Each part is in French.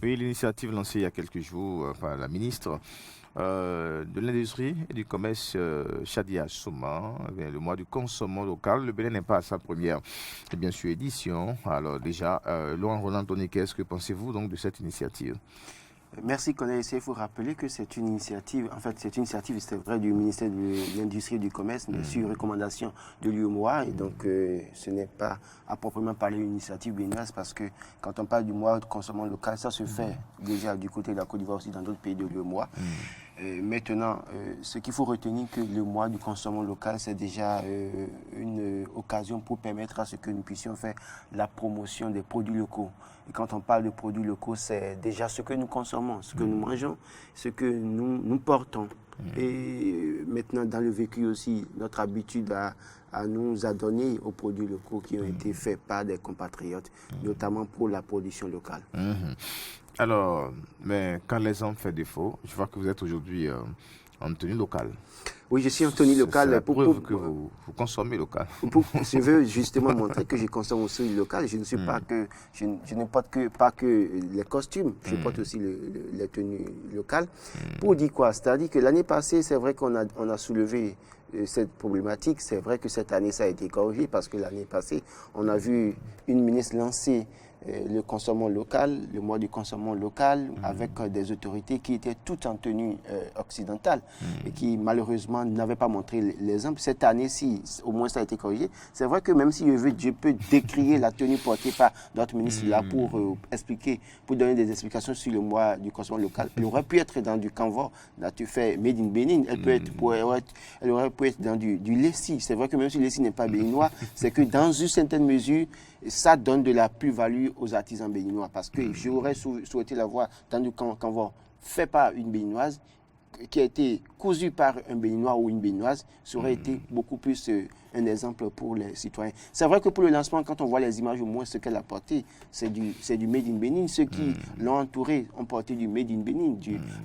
Oui, l'initiative lancée il y a quelques jours par la ministre de l'Industrie et du Commerce, Shadia Souma, le mois du consommant local. Le Bénin n'est pas à sa première, bien sûr, édition. Alors déjà, Laurent Roland Tony, qu'est-ce que pensez-vous donc de cette initiative? Merci, Colin. Il faut rappeler que c'est une initiative, c'est vrai, du ministère de l'Industrie et du Commerce, mais sur recommandation de l'UEMOA. Et donc, ce n'est pas à proprement parler une initiative béninoise parce que quand on parle du mois de consommation local, ça se fait déjà du côté de la Côte d'Ivoire aussi dans d'autres pays de l'UEMOA. Maintenant, ce qu'il faut retenir que le mois du consommation local, c'est déjà une occasion pour permettre à ce que nous puissions faire la promotion des produits locaux. Et quand on parle de produits locaux, c'est déjà ce que nous consommons, ce que nous mangeons, ce que nous portons. Et maintenant, dans le vécu aussi, notre habitude à nous adonner aux produits locaux qui ont été faits par des compatriotes, notamment pour la production locale. Alors, mais quand l'exemple fait défaut, je vois que vous êtes aujourd'hui en tenue locale. Oui, je suis en tenue locale. C'est la preuve que vous consommez local. Je veux justement montrer que je consomme aussi local. Je ne suis pas que, je ne porte pas que les costumes, je porte aussi les tenues locales. Pour dire quoi? C'est-à-dire que l'année passée, c'est vrai qu'on a soulevé cette problématique. C'est vrai que cette année, ça a été corrigé parce que l'année passée, on a vu une ministre lancer le consommation local, le mois du consommation local, avec des autorités qui étaient toutes en tenue occidentale et qui malheureusement n'avaient pas montré l'exemple. Cette année-ci, au moins ça a été corrigé. C'est vrai que même si je peux décrier la tenue portée par notre ministre là pour expliquer, pour donner des explications sur le mois du consommation local, elle aurait pu être dans du canvas. Là, tu fais Made in Benin. Elle aurait pu être dans du Lessi. C'est vrai que même si Lessi n'est pas béninois, c'est que dans une certaine mesure, ça donne de la plus-value aux artisans béninois parce que j'aurais souhaité l'avoir dans du canvas fait par une béninoise qui a été cousu par un béninois ou une béninoise, ça aurait été beaucoup plus un exemple pour les citoyens. C'est vrai que pour le lancement, quand on voit les images, au moins ce qu'elle a porté, c'est du Made in Benin. Ceux qui l'ont entouré ont porté du Made in Benin.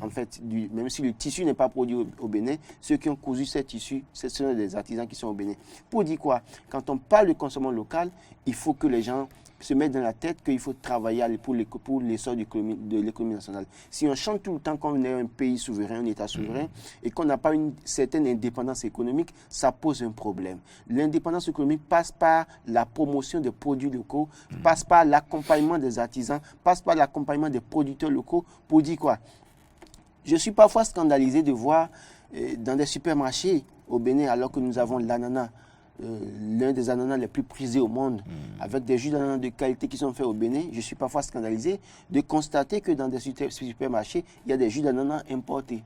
En fait, même si le tissu n'est pas produit au Bénin, ceux qui ont cousu ce tissu, ce sont des artisans qui sont au Bénin. Pour dire quoi? Quand on parle de consommation local, il faut que les gens se mettre dans la tête qu'il faut travailler pour l'essor de l'économie nationale. Si on chante tout le temps qu'on est un pays souverain, un État souverain, et qu'on n'a pas une certaine indépendance économique, ça pose un problème. L'indépendance économique passe par la promotion des produits locaux, passe par l'accompagnement des artisans, passe par l'accompagnement des producteurs locaux. Pour dire quoi? Je suis parfois scandalisé de voir dans des supermarchés au Bénin, alors que nous avons l'ananas, l'un des ananas les plus prisés au monde, avec des jus d'ananas de qualité qui sont faits au Bénin, je suis parfois scandalisé de constater que dans des supermarchés, il y a des jus d'ananas importés.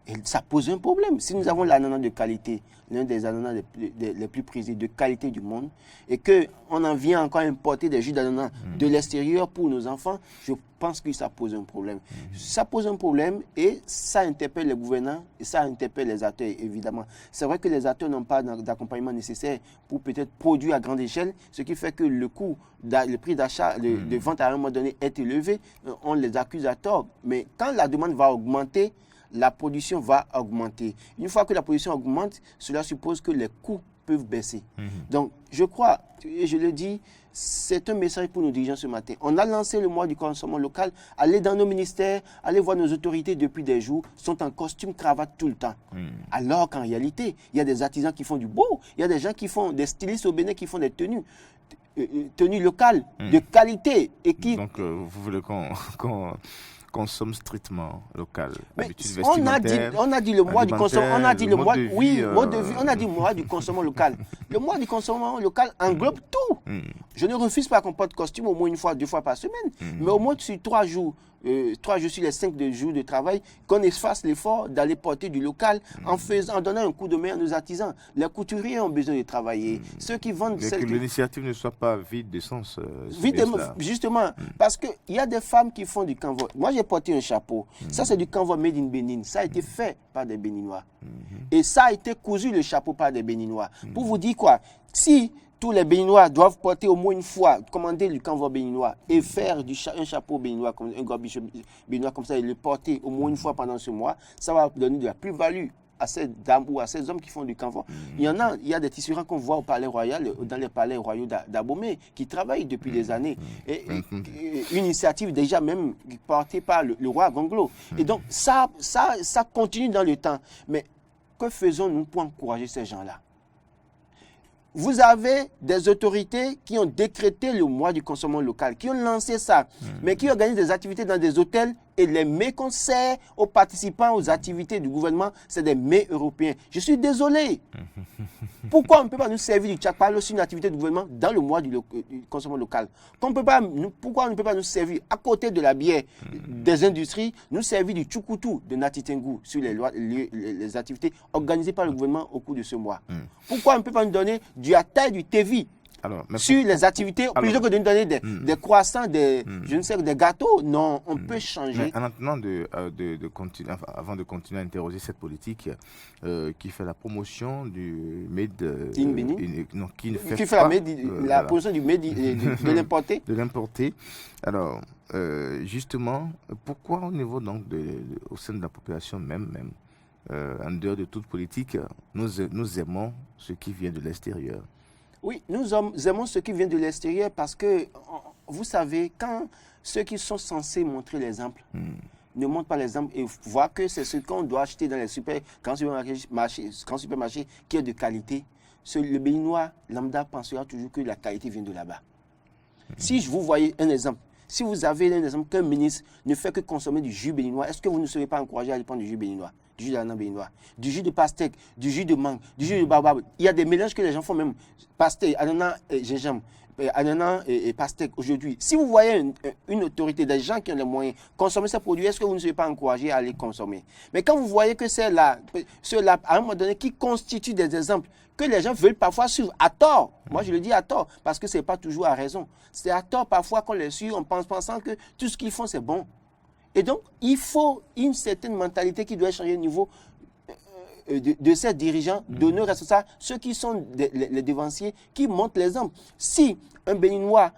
Et ça pose un problème. Si nous avons l'ananas de qualité, l'un des ananas les plus prisés de qualité du monde, et qu'on en vient encore importer des jus d'ananas de l'extérieur pour nos enfants, je pense que ça pose un problème. Ça pose un problème et ça interpelle les gouvernants et ça interpelle les acteurs, évidemment. C'est vrai que les acteurs n'ont pas d'accompagnement nécessaire pour peut-être produire à grande échelle, ce qui fait que le prix d'achat, de vente à un moment donné est élevé. On les accuse à tort. Mais quand la demande va augmenter, la production va augmenter. Une fois que la production augmente, cela suppose que les coûts peuvent baisser. Donc, je crois, et je le dis, c'est un message pour nos dirigeants ce matin. On a lancé le mois du consommation local. Allez dans nos ministères, allez voir nos autorités depuis des jours, sont en costume, cravate tout le temps. Alors qu'en réalité, il y a des artisans qui font du beau, il y a des gens qui font, des stylistes au Bénin qui font des tenues locales, de qualité. Et qui... Donc, vous voulez qu'on consomme strictement local. On a dit le mois du consommation, on a dit le mois de vie, on a dit le mois du consommation local. Le mois du consommation local englobe tout. Je ne refuse pas qu'on porte costume au moins une fois, 2 fois par semaine, mais au moins sur 3 jours. 3 jours sur les 5 jours de travail, qu'on fasse l'effort d'aller porter du local en donnant un coup de main à nos artisans. Les couturiers ont besoin de travailler. Ceux qui vendent... Que l'initiative ne soit pas vide de sens. Justement, parce qu'il y a des femmes qui font du canvas. Moi, j'ai porté un chapeau. Ça, c'est du canvas made in Benin. Ça a été fait par des Béninois. Et ça a été cousu, le chapeau, par des Béninois. Pour vous dire quoi? Si tous les Béninois doivent porter au moins une fois, commander du canvas béninois et faire un chapeau béninois, un gorbiche béninois comme ça, et le porter au moins une fois pendant ce mois, ça va donner de la plus-value à ces dames ou à ces hommes qui font du canvas. Il y a des tisserands qu'on voit au Palais Royal, dans les palais royaux d'Abomey, qui travaillent depuis des années. Et une initiative déjà même portée par le roi Gonglo. Et donc, ça continue dans le temps. Mais que faisons-nous pour encourager ces gens-là? Vous avez des autorités qui ont décrété le mois du consommation local, qui ont lancé ça, mais qui organisent des activités dans des hôtels et les mets qu'on sert aux participants aux activités du gouvernement, c'est des mets européens. Je suis désolé. Pourquoi on ne peut pas nous servir du tchakpalo sur une activité du gouvernement dans le mois du consommation local? Pourquoi on ne peut pas nous servir à côté de la bière des industries, nous servir du tchoukoutou de Natitengu sur les activités organisées par le gouvernement au cours de ce mois? Pourquoi on ne peut pas nous donner du Atay, du Tevi sur les activités, plutôt que de nous donner des croissants, des gâteaux? Non, on peut changer. Mais en attendant continuer, avant de continuer à interroger cette politique qui fait la promotion du made qui fait la promotion du made de l'importer. De l'importer. Alors, justement, pourquoi au niveau donc au sein de la population même en dehors de toute politique, nous aimons ce qui vient de l'extérieur? Oui, nous aimons ce qui vient de l'extérieur parce que, vous savez, quand ceux qui sont censés montrer l'exemple ne montrent pas l'exemple et voient que c'est ce qu'on doit acheter dans les grands supermarchés qui est de qualité, le Béninois lambda pensera toujours que la qualité vient de là-bas. Si vous voyez un exemple, si vous avez un exemple qu'un ministre ne fait que consommer du jus béninois, est-ce que vous ne serez pas encouragé à aller prendre du jus béninois, du jus d'ananas béninois, du jus de pastèque, du jus de mangue, du jus de baobab? Il y a des mélanges que les gens font même. Pastèque, ananas et gingembre, ananas et pastèque aujourd'hui. Si vous voyez une autorité, des gens qui ont les moyens, consommer ces produits, est-ce que vous ne serez pas encouragé à les consommer? Mais quand vous voyez que c'est là, ceux-là, à un moment donné, qui constituent des exemples que les gens veulent parfois suivre à tort. Moi, je le dis à tort, parce que ce n'est pas toujours à raison. C'est à tort parfois qu'on les suit en pensant que tout ce qu'ils font, c'est bon. Et donc, il faut une certaine mentalité qui doit changer au niveau de ces dirigeants, de nos responsables, ceux qui sont les devanciers, qui montrent l'exemple. Si un Béninois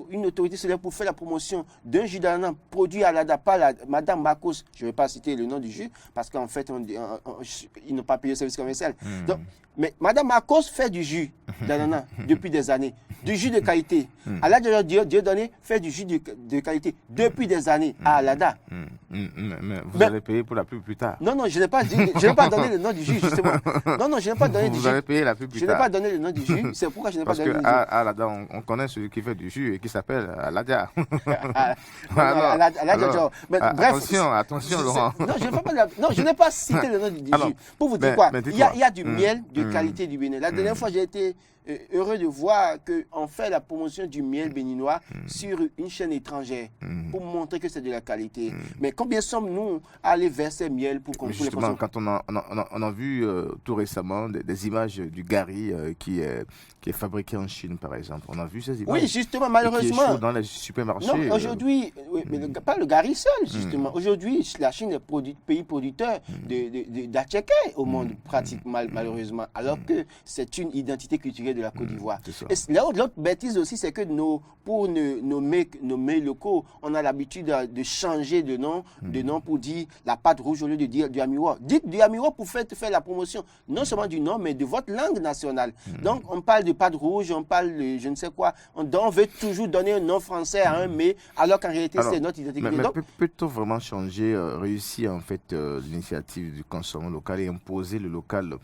une autorité se lève pour faire la promotion d'un jus d'ananas produit à l'ADA par Madame Marcos, je ne vais pas citer le nom du jus, parce qu'en fait, ils n'ont pas payé le service commercial. Donc, mais Madame Marcos fait du jus d'ananas depuis des années, du jus de qualité. Alada Dieudonné fait du jus de qualité depuis des années à Alada. Mais vous allez payer pour la pub plus tard. Non, je n'ai pas donné le nom du jus, justement. Non, je n'ai pas donné du jus. Vous allez payer la pub plus tard. Je n'ai pas donné le nom du jus, c'est pourquoi je n'ai pas donné le nom du jus. Parce qu'à Alada, on connaît celui qui fait du jus et qui s'appelle Aladia. Bref. Attention, Laurent. Non, je n'ai pas cité le nom du jus. Pour vous dire quoi, il y a du miel de qualité du Bénin. La dernière fois, j'ai été heureux de voir qu'on fait la promotion du miel béninois sur une chaîne étrangère pour montrer que c'est de la qualité. Mais combien sommes-nous à aller verser miel pour qu'on les consommer? Quand on a vu tout récemment des images du gari qui est fabriqué en Chine, par exemple. On a vu ces images. Oui, justement, malheureusement. Qui est dans les supermarchés. Non, aujourd'hui, mais pas le gari seul, justement. Aujourd'hui, la Chine est pays producteur d'attiéké au monde, pratiquement, malheureusement. Alors que c'est une identité culturelle de la Côte d'Ivoire. Et l'autre bêtise aussi, c'est que pour nos mets locaux, on a l'habitude de changer de nom pour dire la pâte rouge au lieu de dire du amiwa. Dites du amiwa pour faire la promotion, non seulement du nom, mais de votre langue nationale. Donc, on parle de pâte rouge, on parle de je ne sais quoi. On veut toujours donner un nom français à un mets, alors qu'en réalité, c'est notre identité. Mais peut-on vraiment changer, réussir en fait l'initiative du consommation local et imposer le local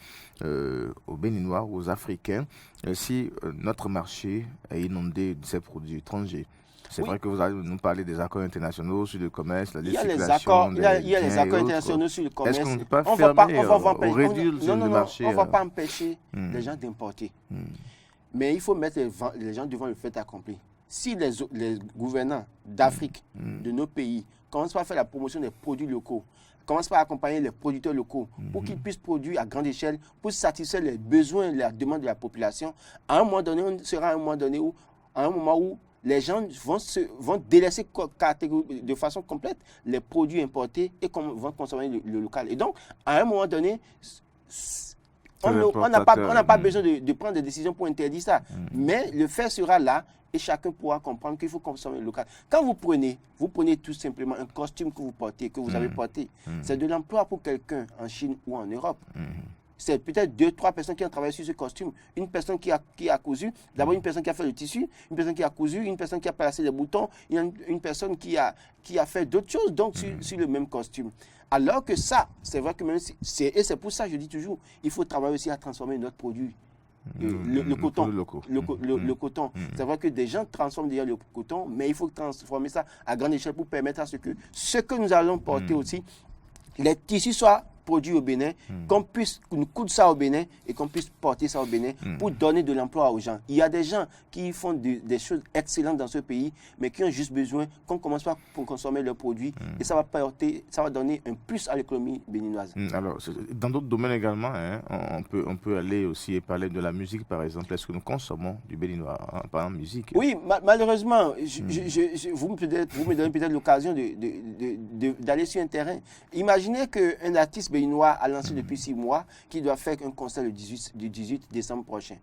aux Béninois, aux Africains, si notre marché est inondé de ces produits étrangers? C'est vrai que vous allez nous parler des accords internationaux sur le commerce, la circulation. Il y a les accords internationaux sur le commerce. Est-ce qu'on ne peut pas fermer ou réduire le marché? On ne va pas empêcher les gens d'importer. Mais il faut mettre les gens devant le fait accompli. Si les gouvernants d'Afrique, de nos pays, commencent par faire la promotion des produits locaux, commencent par accompagner les producteurs locaux pour qu'ils puissent produire à grande échelle, pour satisfaire les besoins et les demandes de la population, à un moment donné, on sera à un moment où les gens vont délaisser de façon complète les produits importés et vont consommer le local. Et donc, à un moment donné, on n'a pas besoin de prendre des décisions pour interdire ça. Mais le fait sera là et chacun pourra comprendre qu'il faut consommer local. Quand vous prenez tout simplement un costume que vous portez, que vous avez porté, c'est de l'emploi pour quelqu'un en Chine ou en Europe. C'est peut-être 2-3 personnes qui ont travaillé sur ce costume. Une personne qui a cousu, d'abord une personne qui a fait le tissu, une personne qui a cousu, une personne qui a placé les boutons, une personne qui a fait d'autres choses donc sur le même costume. Alors que ça, c'est vrai que même et c'est pour ça que je dis toujours, il faut travailler aussi à transformer notre produit. Le coton. Le coton. C'est vrai que des gens transforment déjà le coton, mais il faut transformer ça à grande échelle pour permettre à ce que nous allons porter aussi, les tissus soient produits au Bénin, qu'on puisse nous coudre ça au Bénin et qu'on puisse porter ça au Bénin pour donner de l'emploi aux gens. Il y a des gens qui font des choses excellentes dans ce pays, mais qui ont juste besoin qu'on commence par consommer leurs produits et ça va donner un plus à l'économie béninoise. Alors, dans d'autres domaines également, hein, on peut aller aussi et parler de la musique, par exemple. Est-ce que nous consommons du béninois par exemple, musique? Oui, malheureusement, vous me donnez peut-être l'occasion d'aller sur un terrain. Imaginez qu'un artiste béninois a lancé depuis 6 mois qui doit faire un concert le 18 décembre prochain.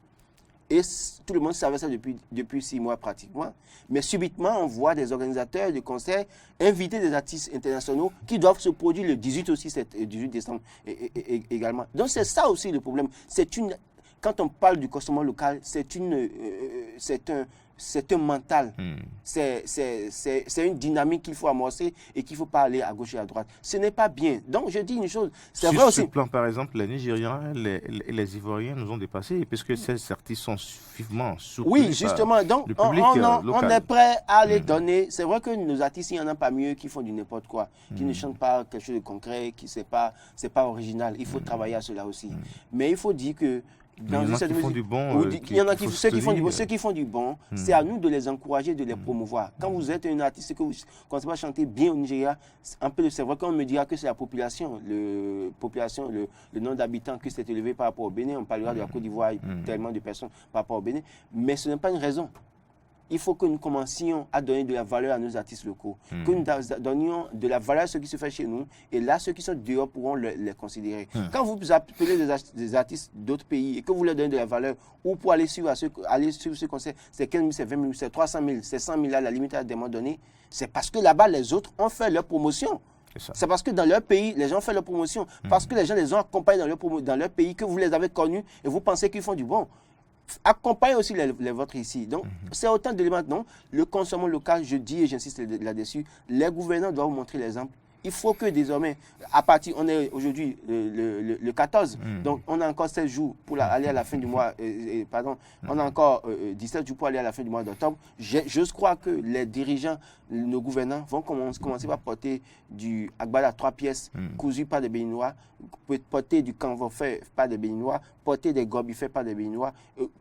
Et tout le monde savait ça depuis 6 mois pratiquement. Mais subitement, on voit des organisateurs de concerts inviter des artistes internationaux qui doivent se produire le 18 décembre également. Donc c'est ça aussi le problème. Quand on parle du consommation local, c'est un mental. C'est une dynamique qu'il faut amorcer et qu'il ne faut pas aller à gauche et à droite. Ce n'est pas bien. Donc, je dis une chose. C'est vrai aussi. Sur ce plan, par exemple, les Nigériens, les Ivoiriens nous ont dépassés puisque ces artistes sont suffisants. Oui, justement. Donc, on est prêt à les donner. C'est vrai que nos artistes, il n'y en a pas mieux qui font du n'importe quoi, qui ne chantent pas quelque chose de concret, qui c'est pas original. Il faut travailler à cela aussi. Mais il faut dire que il y en a qui font du bon. Il y en a ceux qui font du bon, c'est à nous de les encourager, de les promouvoir. Quand vous êtes un artiste que vous commencez à chanter bien au Nigeria, c'est vrai qu'on me dira que c'est la population, le nombre d'habitants qui s'est élevé par rapport au Bénin. On parlera de la Côte d'Ivoire, tellement de personnes par rapport au Bénin. Mais ce n'est pas une raison. Il faut que nous commencions à donner de la valeur à nos artistes locaux, que nous donnions de la valeur à ce qui se fait chez nous, et là, ceux qui sont dehors pourront les considérer. Quand vous appelez des artistes d'autres pays et que vous leur donnez de la valeur, ou pour aller suivre ce concert, c'est 15 000, c'est 20 000, c'est 300 000, c'est 100 000 à la limite à des moments donnés, c'est parce que là-bas, les autres ont fait leur promotion. C'est parce que dans leur pays, les gens ont fait leur promotion, parce que les gens les ont accompagnés dans leur pays, que vous les avez connus et vous pensez qu'ils font du bon. Accompagnez aussi les vôtres ici. Donc, c'est autant d'éléments. Non, le consommation local, je dis et j'insiste là-dessus, les gouvernants doivent vous montrer l'exemple. Il faut que désormais, on est aujourd'hui le 14, donc on a encore 16 jours pour aller à la fin du mois, on a encore 17 jours pour aller à la fin du mois d'octobre. J'ose croire que les dirigeants, nos gouvernants vont commencer par porter du agbada à 3 pièces, cousu par des Béninois, porter du canvas fait par des Béninois, porter des gobis faits par des Béninois,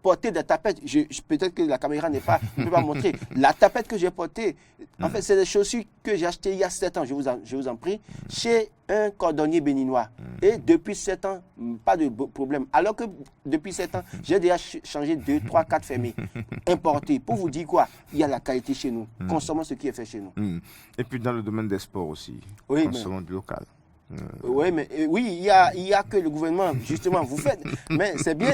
porter des tapettes. Peut-être que la caméra ne peut pas montrer. La tapette que j'ai portée, en fait, c'est des chaussures que j'ai achetées il y a 7 ans, je vous en prie, chez un cordonnier béninois. Et depuis 7 ans, pas de problème. Alors que depuis 7 ans, j'ai déjà changé 2, 3, 4 fermés importés. Pour vous dire quoi? Il y a la qualité chez nous. Consommons ce qui est fait chez nous. Et puis dans le domaine des sports aussi, consommons du local. Oui, mais il y a que le gouvernement, justement, vous faites. Mais c'est bien.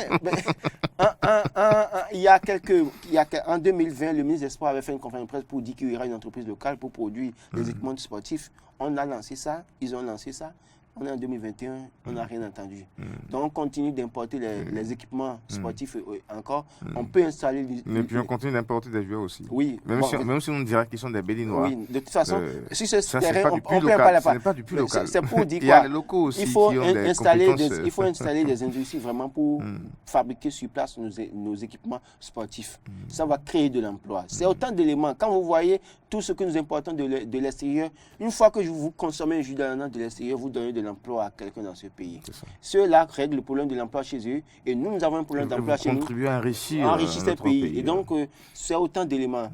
En 2020, le ministre des Sports avait fait une conférence de presse pour dire qu'il y aura une entreprise locale pour produire des équipements sportifs. On a lancé ça, ils ont lancé ça. On est en 2021, on n'a rien entendu. Donc on continue d'importer les équipements sportifs encore. On peut installer... Et puis on continue d'importer des joueurs aussi. Oui. Même si on dirait qu'ils sont des Béninois. Oui, de toute façon, si ce terrain, on peut en parler. Ce n'est pas du plus local. C'est pour dire quoi? Il y a les locaux aussi qui ont des compétences. Il faut installer des industries vraiment pour fabriquer sur place nos équipements sportifs. Ça va créer de l'emploi. C'est autant d'éléments. Quand vous voyez tout ce que nous importons de l'extérieur, une fois que vous consommez un jus d'ananas de l'extérieur, vous donnez de l'emploi à quelqu'un dans ce pays. Ceux-là règlent le problème de l'emploi chez eux et nous avons un problème d'emploi chez nous. Contribuer à enrichir ce pays. Et donc, c'est autant d'éléments.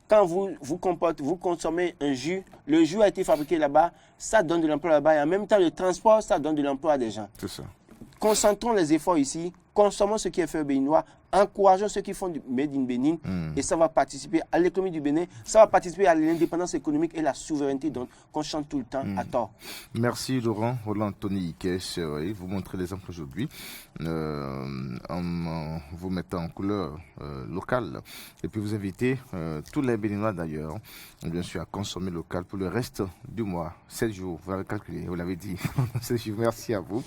Quand vous consommez un jus, le jus a été fabriqué là-bas, ça donne de l'emploi là-bas et en même temps, le transport, ça donne de l'emploi à des gens. C'est ça. Concentrons les efforts ici, consommons ce qui est fait au Béninois, encourageons ceux qui font du Made in Bénin et ça va participer à l'économie du Bénin, ça va participer à l'indépendance économique et la souveraineté qu'on chante tout le temps à tort. Merci Laurent Roland-Tony Ikes. Vous montrez l'exemple aujourd'hui en vous mettant en couleur locale et puis vous invitez tous les Béninois d'ailleurs, bien sûr, à consommer local pour le reste du mois. 7 jours, vous l'avez calculé, vous l'avez dit. 7 jours, merci à vous.